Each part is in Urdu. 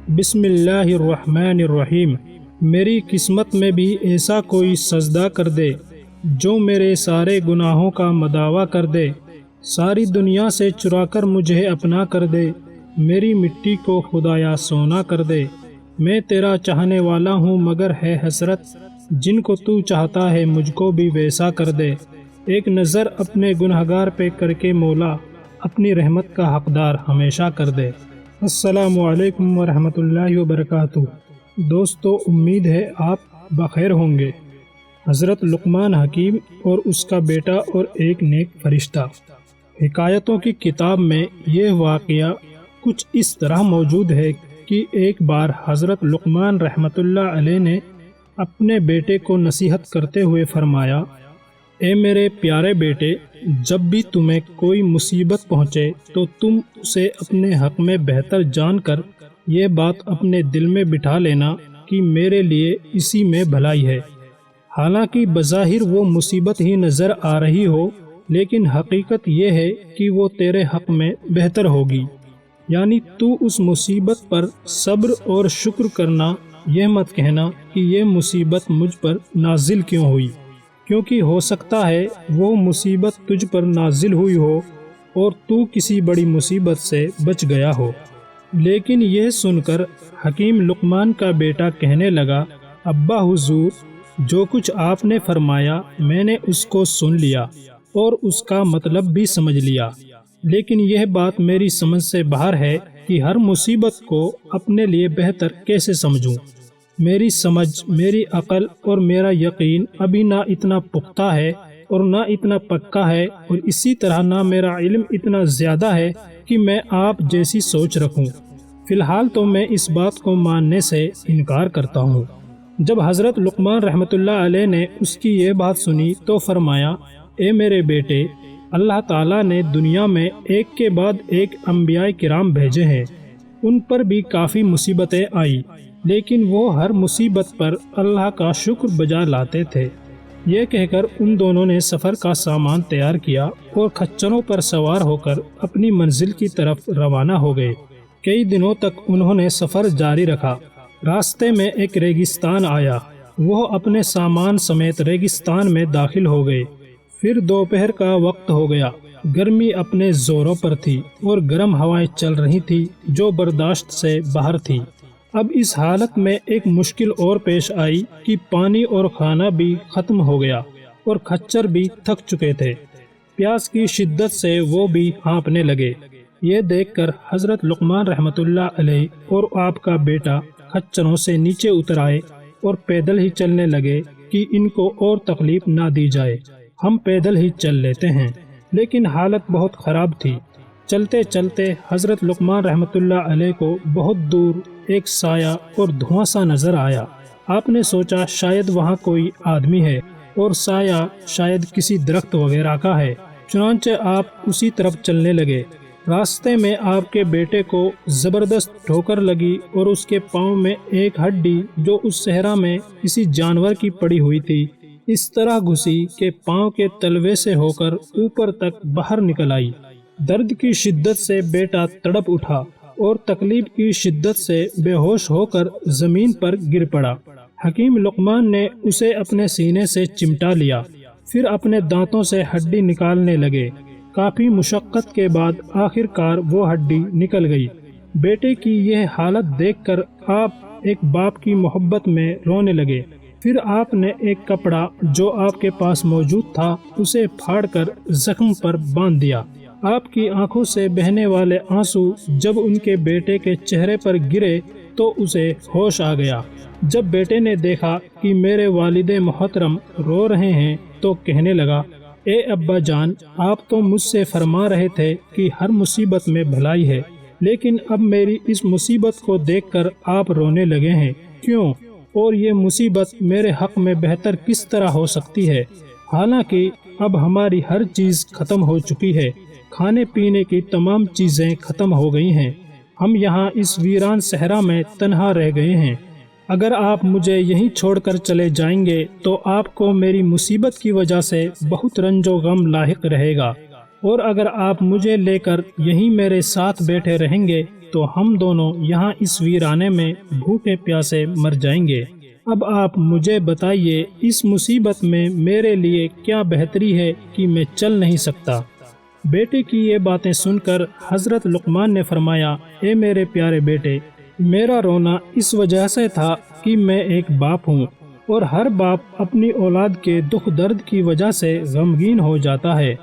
بسم اللہ الرحمن الرحیم۔ میری قسمت میں بھی ایسا کوئی سجدہ کر دے جو میرے سارے گناہوں کا مداوع کر دے، ساری دنیا سے چرا کر مجھے اپنا کر دے، میری مٹی کو خدایا سونا کر دے۔ میں تیرا چاہنے والا ہوں مگر ہے حسرت، جن کو تو چاہتا ہے مجھ کو بھی ویسا کر دے۔ ایک نظر اپنے گنہگار پہ کر کے مولا، اپنی رحمت کا حقدار ہمیشہ کر دے۔ السلام علیکم ورحمۃ اللہ وبرکاتہ۔ دوستو، امید ہے آپ بخیر ہوں گے۔ حضرت لقمان حکیم اور اس کا بیٹا اور ایک نیک فرشتہ۔ حکایتوں کی کتاب میں یہ واقعہ کچھ اس طرح موجود ہے کہ ایک بار حضرت لقمان رحمۃ اللہ علیہ نے اپنے بیٹے کو نصیحت کرتے ہوئے فرمایا، اے میرے پیارے بیٹے، جب بھی تمہیں کوئی مصیبت پہنچے تو تم اسے اپنے حق میں بہتر جان کر یہ بات اپنے دل میں بٹھا لینا کہ میرے لیے اسی میں بھلائی ہے۔ حالانکہ بظاہر وہ مصیبت ہی نظر آ رہی ہو، لیکن حقیقت یہ ہے کہ وہ تیرے حق میں بہتر ہوگی۔ یعنی تو اس مصیبت پر صبر اور شکر کرنا، یہ مت کہنا کہ یہ مصیبت مجھ پر نازل کیوں ہوئی، کیونکہ ہو سکتا ہے وہ مصیبت تجھ پر نازل ہوئی ہو اور تو کسی بڑی مصیبت سے بچ گیا ہو۔ لیکن یہ سن کر حکیم لقمان کا بیٹا کہنے لگا، ابا حضور، جو کچھ آپ نے فرمایا میں نے اس کو سن لیا اور اس کا مطلب بھی سمجھ لیا، لیکن یہ بات میری سمجھ سے باہر ہے کہ ہر مصیبت کو اپنے لیے بہتر کیسے سمجھوں۔ میری سمجھ، میری عقل اور میرا یقین ابھی نہ اتنا پختہ ہے اور نہ اتنا پکا ہے، اور اسی طرح نہ میرا علم اتنا زیادہ ہے کہ میں آپ جیسی سوچ رکھوں۔ فی الحال تو میں اس بات کو ماننے سے انکار کرتا ہوں۔ جب حضرت لقمان رحمۃ اللہ علیہ نے اس کی یہ بات سنی تو فرمایا، اے میرے بیٹے، اللہ تعالیٰ نے دنیا میں ایک کے بعد ایک انبیاء کرام بھیجے ہیں، ان پر بھی کافی مصیبتیں آئی، لیکن وہ ہر مصیبت پر اللہ کا شکر بجا لاتے تھے۔ یہ کہہ کر ان دونوں نے سفر کا سامان تیار کیا اور کھچروں پر سوار ہو کر اپنی منزل کی طرف روانہ ہو گئے۔ کئی دنوں تک انہوں نے سفر جاری رکھا۔ راستے میں ایک ریگستان آیا، وہ اپنے سامان سمیت ریگستان میں داخل ہو گئے۔ پھر دوپہر کا وقت ہو گیا، گرمی اپنے زوروں پر تھی اور گرم ہوائیں چل رہی تھی جو برداشت سے باہر تھی۔ اب اس حالت میں ایک مشکل اور پیش آئی کہ پانی اور کھانا بھی ختم ہو گیا اور کھچر بھی تھک چکے تھے۔ پیاس کی شدت سے وہ بھی ہانپنے لگے۔ یہ دیکھ کر حضرت لقمان رحمۃ اللہ علیہ اور آپ کا بیٹا کھچروں سے نیچے اتر آئے اور پیدل ہی چلنے لگے کہ ان کو اور تکلیف نہ دی جائے، ہم پیدل ہی چل لیتے ہیں۔ لیکن حالت بہت خراب تھی۔ چلتے چلتے حضرت لقمان رحمۃ اللہ علیہ کو بہت دور ایک سایہ اور دھواں سا نظر آیا۔ آپ نے سوچا شاید وہاں کوئی آدمی ہے اور سایہ شاید کسی درخت وغیرہ کا ہے، چنانچہ آپ اسی طرف چلنے لگے۔ راستے میں آپ کے بیٹے کو زبردست ٹھوکر لگی اور اس کے پاؤں میں ایک ہڈی جو اس صحرا میں کسی جانور کی پڑی ہوئی تھی، اس طرح گھسی کہ پاؤں کے تلوے سے ہو کر اوپر تک باہر نکل آئی۔ درد کی شدت سے بیٹا تڑپ اٹھا اور تکلیف کی شدت سے بے ہوش ہو کر زمین پر گر پڑا۔ حکیم لقمان نے اسے اپنے سینے سے چمٹا لیا، پھر اپنے دانتوں سے ہڈی نکالنے لگے۔ کافی مشقت کے بعد آخر کار وہ ہڈی نکل گئی۔ بیٹے کی یہ حالت دیکھ کر آپ ایک باپ کی محبت میں رونے لگے۔ پھر آپ نے ایک کپڑا جو آپ کے پاس موجود تھا اسے پھاڑ کر زخم پر باندھ دیا۔ آپ کی آنکھوں سے بہنے والے آنسو جب ان کے بیٹے کے چہرے پر گرے تو اسے ہوش آ گیا۔ جب بیٹے نے دیکھا کہ میرے والد محترم رو رہے ہیں تو کہنے لگا، اے ابا جان، آپ تو مجھ سے فرما رہے تھے کہ ہر مصیبت میں بھلائی ہے، لیکن اب میری اس مصیبت کو دیکھ کر آپ رونے لگے ہیں، کیوں؟ اور یہ مصیبت میرے حق میں بہتر کس طرح ہو سکتی ہے؟ حالانکہ اب ہماری ہر چیز ختم ہو چکی ہے، کھانے پینے کی تمام چیزیں ختم ہو گئی ہیں، ہم یہاں اس ویران صحرا میں تنہا رہ گئے ہیں۔ اگر آپ مجھے یہیں چھوڑ کر چلے جائیں گے تو آپ کو میری مصیبت کی وجہ سے بہت رنج و غم لاحق رہے گا، اور اگر آپ مجھے لے کر یہیں میرے ساتھ بیٹھے رہیں گے تو ہم دونوں یہاں اس ویرانے میں بھوکے پیاسے مر جائیں گے۔ اب آپ مجھے بتائیے اس مصیبت میں میرے لیے کیا بہتری ہے کہ میں چل نہیں سکتا۔ بیٹے کی یہ باتیں سن کر حضرت لقمان نے فرمایا، اے میرے پیارے بیٹے، میرا رونا اس وجہ سے تھا کہ میں ایک باپ ہوں، اور ہر باپ اپنی اولاد کے دکھ درد کی وجہ سے غمگین ہو جاتا ہے۔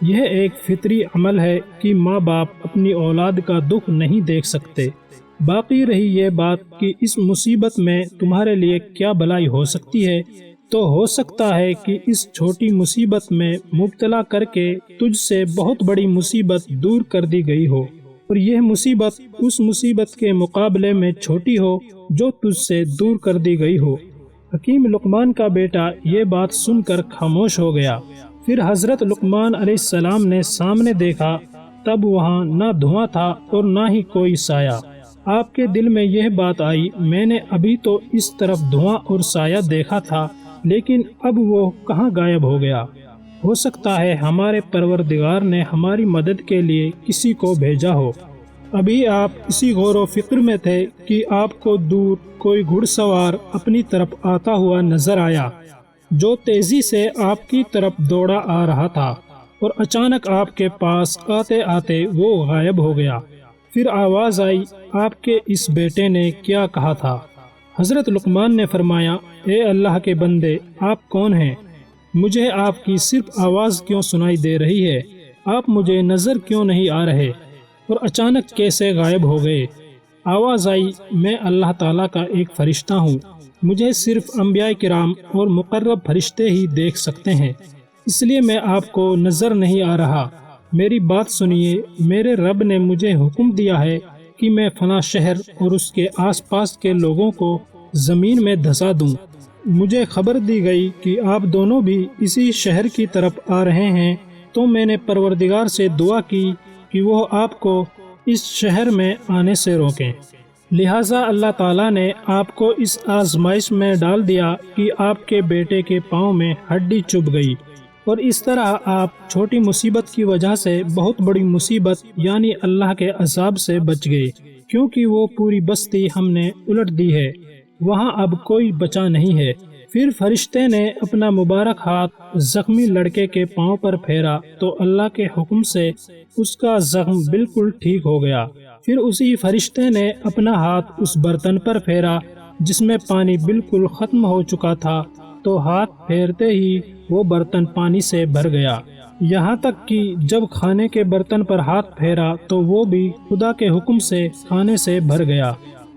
یہ ایک فطری عمل ہے کہ ماں باپ اپنی اولاد کا دکھ نہیں دیکھ سکتے۔ باقی رہی یہ بات کہ اس مصیبت میں تمہارے لیے کیا بھلائی ہو سکتی ہے، تو ہو سکتا ہے کہ اس چھوٹی مصیبت میں مبتلا کر کے تجھ سے بہت بڑی مصیبت دور کر دی گئی ہو، اور یہ مصیبت اس مصیبت کے مقابلے میں چھوٹی ہو جو تجھ سے دور کر دی گئی ہو۔ حکیم لقمان کا بیٹا یہ بات سن کر خاموش ہو گیا۔ پھر حضرت لقمان علیہ السلام نے سامنے دیکھا، تب وہاں نہ دھواں تھا اور نہ ہی کوئی سایہ۔ آپ کے دل میں یہ بات آئی، میں نے ابھی تو اس طرف دھواں اور سایہ دیکھا تھا، لیکن اب وہ کہاں غائب ہو گیا؟ ہو سکتا ہے ہمارے پروردگار نے ہماری مدد کے لیے کسی کو بھیجا ہو۔ ابھی آپ اسی غور و فکر میں تھے کہ آپ کو دور کوئی گھڑ سوار اپنی طرف آتا ہوا نظر آیا، جو تیزی سے آپ کی طرف دوڑا آ رہا تھا، اور اچانک آپ کے پاس آتے آتے وہ غائب ہو گیا۔ پھر آواز آئی، آپ کے اس بیٹے نے کیا کہا تھا؟ حضرت لقمان نے فرمایا، اے اللہ کے بندے، آپ کون ہیں؟ مجھے آپ کی صرف آواز کیوں سنائی دے رہی ہے؟ آپ مجھے نظر کیوں نہیں آ رہے، اور اچانک کیسے غائب ہو گئے؟ آواز آئی، میں اللہ تعالیٰ کا ایک فرشتہ ہوں، مجھے صرف انبیاء کرام اور مقرب فرشتے ہی دیکھ سکتے ہیں، اس لیے میں آپ کو نظر نہیں آ رہا۔ میری بات سنیے، میرے رب نے مجھے حکم دیا ہے کہ میں فلاں شہر اور اس کے آس پاس کے لوگوں کو زمین میں دھسا دوں۔ مجھے خبر دی گئی کہ آپ دونوں بھی اسی شہر کی طرف آ رہے ہیں، تو میں نے پروردگار سے دعا کی کہ وہ آپ کو اس شہر میں آنے سے روکیں۔ لہٰذا اللہ تعالیٰ نے آپ کو اس آزمائش میں ڈال دیا کہ آپ کے بیٹے کے پاؤں میں ہڈی چبھ گئی، اور اس طرح آپ چھوٹی مصیبت کی وجہ سے بہت بڑی مصیبت یعنی اللہ کے عذاب سے بچ گئے، کیونکہ وہ پوری بستی ہم نے الٹ دی ہے، وہاں اب کوئی بچا نہیں ہے۔ پھر فرشتے نے اپنا مبارک ہاتھ زخمی لڑکے کے پاؤں پر پھیرا تو اللہ کے حکم سے اس کا زخم بالکل ٹھیک ہو گیا۔ پھر اسی فرشتے نے اپنا ہاتھ اس برتن پر پھیرا جس میں پانی بالکل ختم ہو چکا تھا، تو ہاتھ پھیرتے ہی وہ برتن پانی سے بھر گیا، یہاں تک کہ جب کھانے کے برتن پر ہاتھ پھیرا تو وہ بھی خدا کے حکم سے کھانے سے بھر گیا۔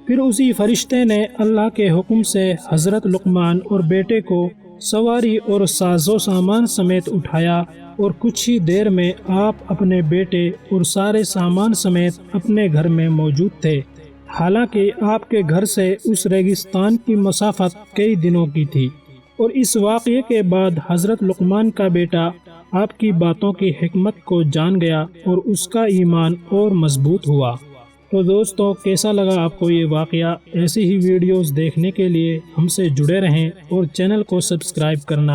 پھر اسی فرشتے نے اللہ کے حکم سے حضرت لقمان اور بیٹے کو سواری اور ساز و سامان سمیت اٹھایا، اور کچھ ہی دیر میں آپ اپنے بیٹے اور سارے سامان سمیت اپنے گھر میں موجود تھے، حالانکہ آپ کے گھر سے اس ریگستان کی مسافت کئی دنوں کی تھی۔ اور اس واقعے کے بعد حضرت لقمان کا بیٹا آپ کی باتوں کی حکمت کو جان گیا اور اس کا ایمان اور مضبوط ہوا۔ تو دوستو، کیسا لگا آپ کو یہ واقعہ؟ ایسی ہی ویڈیوز دیکھنے کے لیے ہم سے جڑے رہیں اور چینل کو سبسکرائب کرنا